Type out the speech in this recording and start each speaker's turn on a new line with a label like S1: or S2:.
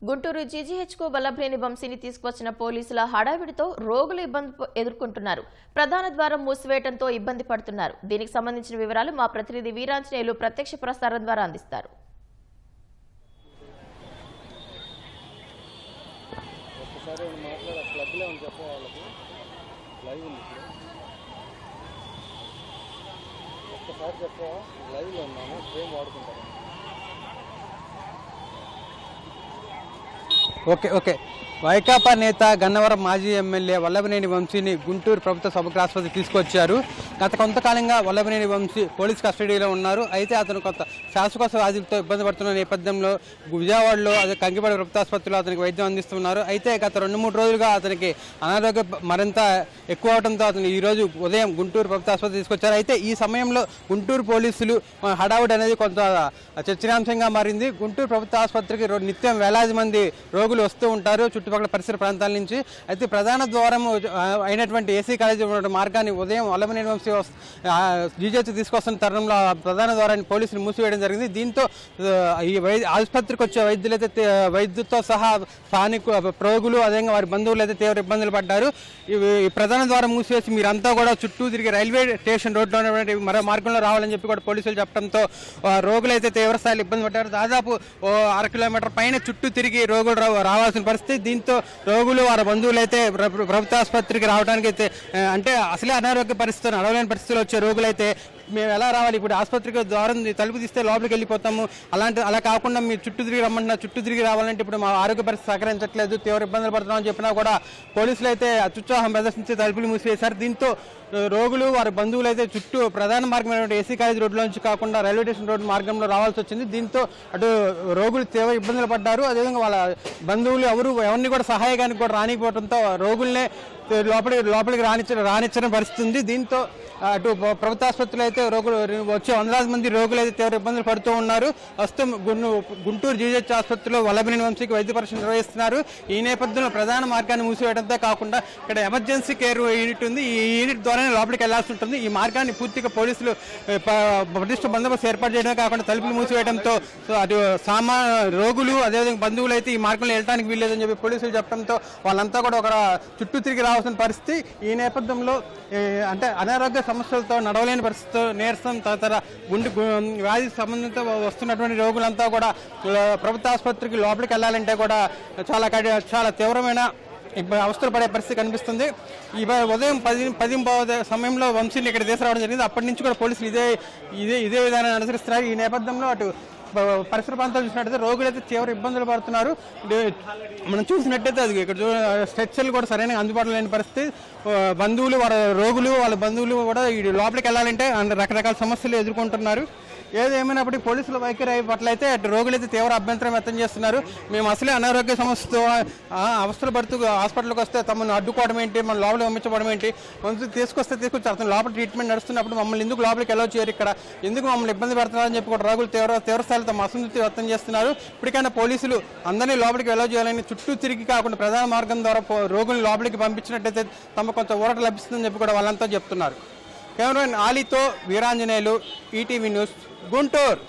S1: గుంటూరు జీజీహెచ్కు వల్లభనేని వంశీని తీసుకువచ్చిన పోలీసుల హడావిడితో రోగులు ఇబ్బంది ఎదుర్కొంటున్నారు. ప్రధాన ద్వారం మూసివేయడంతో ఇబ్బంది పడుతున్నారు. దీనికి సంబంధించిన వివరాలు మా ప్రతినిధి వీరాంజనేయులు ప్రత్యక్ష ప్రసారం ద్వారా అందిస్తారు.
S2: ఓకే వైకాపా నేత గన్నవరం మాజీ ఎమ్మెల్యే వల్లభనేని వంశీని గుంటూరు ప్రభుత్వ సబ్ ఆసుపత్రికి తీసుకొచ్చారు. గత కొంతకాలంగా వల్లభనేని వంశీ పోలీస్ కస్టడీలో ఉన్నారు. అయితే అతను కొంత శ్వాసకోశ వ్యాధులతో ఇబ్బంది పడుతున్న నేపథ్యంలో విజయవాడలో అదే కంకిపాడు ప్రభుత్వ ఆసుపత్రిలో అతనికి వైద్యం అందిస్తున్నారు. అయితే గత 2-3 రోజులుగా అతనికి అనారోగ్యం మరింత ఎక్కువ అవడంతో అతను ఈరోజు ఉదయం గుంటూరు ప్రభుత్వ ఆసుపత్రి తీసుకొచ్చారు. అయితే ఈ సమయంలో గుంటూరు పోలీసులు హడావుడి అనేది కొంత చర్చనీయాంశంగా మారింది. గుంటూరు ప్రభుత్వ ఆసుపత్రికి నిత్యం వేలాది మంది రోగులు వస్తూ ఉంటారు చుట్టుపక్కల పరిసర ప్రాంతాల నుంచి. అయితే ప్రధాన ద్వారం అయినటువంటి ఏసీ కాలేజీ ఉన్న మార్గాన్ని ఉదయం వల్లభనేని వంశీ జీజీహెచ్ తీసుకొస్తున్న తరుణంలో ప్రధాన ద్వారాన్ని పోలీసులు మూసివేయడం జరిగింది. దీంతో ఈ ఆసుపత్రికి వచ్చే వైద్యులతో సహా స్థానిక రోగులు అదేవిధంగా వారి బంధువులు అయితే తీవ్ర ఇబ్బందులు పడ్డారు. ఈ ప్రధాన ద్వారం మూసివేసి మీరంతా కూడా చుట్టూ తిరిగి రైల్వే స్టేషన్ రోడ్లో ఉన్నటువంటి మరో మార్గంలో రావాలని చెప్పి కూడా పోలీసులు చెప్పడంతో రోగులు అయితే తీవ్రస్థాయిలో ఇబ్బంది పడ్డారు. దాదాపు 1/2 కిలోమీటర్ పైన చుట్టూ తిరిగి రోగులు రావాల్సిన పరిస్థితి. దీంతో రోగులు వారి బంధువులు అయితే ప్రభుత్వ ఆసుపత్రికి రావడానికి అయితే అంటే అసలే అనారోగ్య పరిస్థితులు నడవలేని పరిస్థితులు వచ్చే రోగులైతే మేము ఎలా రావాలి, ఇప్పుడు ఆసుపత్రికి ద్వారం తలుపు తీస్తే లోపలికి వెళ్ళిపోతాము, అలా కాకుండా మీరు చుట్టూ తిరిగి రమ్మంటున్నా, చుట్టూ తిరిగి రావాలంటే ఇప్పుడు మా ఆరోగ్య పరిస్థితి సహకరించట్లేదు, తీవ్ర ఇబ్బందులు పడుతున్నామని చెప్పినా కూడా పోలీసులు అయితే అత్యుత్సాహం ప్రదర్శించి తలుపులు మూసివేశారు. దీంతో రోగులు వారి బంధువులు అయితే చుట్టూ ప్రధాన మార్గమైనటువంటి ఏసీ కాలేజ్ రోడ్లో నుంచి కాకుండా రైల్వే స్టేషన్ రోడ్డు మార్గంలో రావాల్సి వచ్చింది. దీంతో అటు రోగులు తీవ్ర ఇబ్బందులు పడ్డారు. అదేవిధంగా వాళ్ళ బంధువులు ఎవరిని కూడా సహాయకానికి కూడా రానిపోవడంతో రోగుల్నే లోపలికి రానిచ్చిన పరిస్థితి ఉంది. దీంతో అటు ప్రభుత్వ ఆసుపత్రులు అయితే రోగులు వచ్చే 100,000 మంది రోగులు అయితే తీవ్ర ఇబ్బందులు పడుతూ ఉన్నారు. ప్రస్తుతం గుంటూరు జీజీహెచ్ ఆసుపత్రిలో వల్లభనేని వంశీకి వైద్య పరీక్ష నిర్వహిస్తున్నారు. ఈ నేపథ్యంలో ప్రధాన మార్గాన్ని మూసివేయడంతో కాకుండా ఇక్కడ ఎమర్జెన్సీ కేర్ యూనిట్ ఉంది. ఈ యూనిట్ ద్వారానే లోపలికి వెళ్లాల్సి ఉంటుంది. ఈ మార్గాన్ని పూర్తిగా పోలీసులు పటిష్ట బందోబస్తు ఏర్పాటు చేయడమే కాకుండా తలుపులు మూసివేయడంతో అటు రోగులు అదేవిధంగా బంధువులు అయితే ఈ మార్గంలో వెళ్ళడానికి వీల్లేదని చెప్పి పోలీసులు చెప్పడంతో వాళ్ళంతా కూడా ఒక చుట్టూ తిరిగి రావాల్సిన పరిస్థితి. ఈ నేపథ్యంలో అంటే అనారోగ్య సమస్యలతో నడవలేని పరిస్థితితో నీరసం తదితర వ్యాధి సంబంధిత వస్తున్నటువంటి రోగులంతా కూడా ప్రభుత్వ ఆసుపత్రికి లోపలికి వెళ్ళాలంటే కూడా చాలా తీవ్రమైన అవస్థలు పడే పరిస్థితి కనిపిస్తుంది. ఉదయం 10 సమయంలో వంశీని ఇక్కడ తీసుకురావడం జరిగింది. అప్పటి నుంచి కూడా పోలీసులు ఇదే విధానాన్ని అనుసరిస్తున్నారు. ఈ నేపథ్యంలో అటు పరిసర ప్రాంతాలు చూసినట్టయితే రోగులు అయితే తీవ్ర ఇబ్బందులు పడుతున్నారు. మనం చూసినట్టయితే అది ఇక్కడ స్ట్రెచ్చర్లు కూడా సరైన అందుబాటులో లేని పరిస్థితి. బంధువులు వాళ్ళ బంధువులు కూడా లోపలికి వెళ్ళాలంటే రకరకాల సమస్యలు ఎదుర్కొంటున్నారు. ఏదేమైనప్పటికీ పోలీసుల వైఖరి పట్ల అయితే రోగులైతే తీవ్ర అభ్యంతరం వ్యక్తం చేస్తున్నారు. మేము అసలే అనారోగ్య సమస్యతో అవస్థలు పడుతూ హాస్పిటల్కి వస్తే తమను అడ్డుకోవడం ఏంటి, మన లోపలికి పంపించడం ఏంటి, మంచి తీసుకొచ్చి అతను లోపల ట్రీట్మెంట్ నడుస్తున్నప్పుడు మమ్మల్ని ఎందుకు లోపలికి ఎలా చేయరు, ఇక్కడ ఎందుకు మమ్మల్ని ఇబ్బంది పెడుతున్నారని చెప్పి కూడా రోగులు తీవ్ర స్థాయిలో తమ అసంతృప్తి వ్యక్తం చేస్తున్నారు. ఇప్పటికైనా పోలీసులు అందరినీ లోపలికి ఎలా చేయాలని చుట్టూ తిరిగి కాకుండా ప్రధాన మార్గం ద్వారా రోగులు లోపలికి పంపించినట్టయితే తమ కొంత ఊరట లభిస్తుందని చెప్పి కూడా వాళ్ళంతా చెప్తున్నారు. కెమెరామెన్ ఆలీతో వీరాంజనేయులు, ఈటీవీ న్యూస్, గుంటూరు.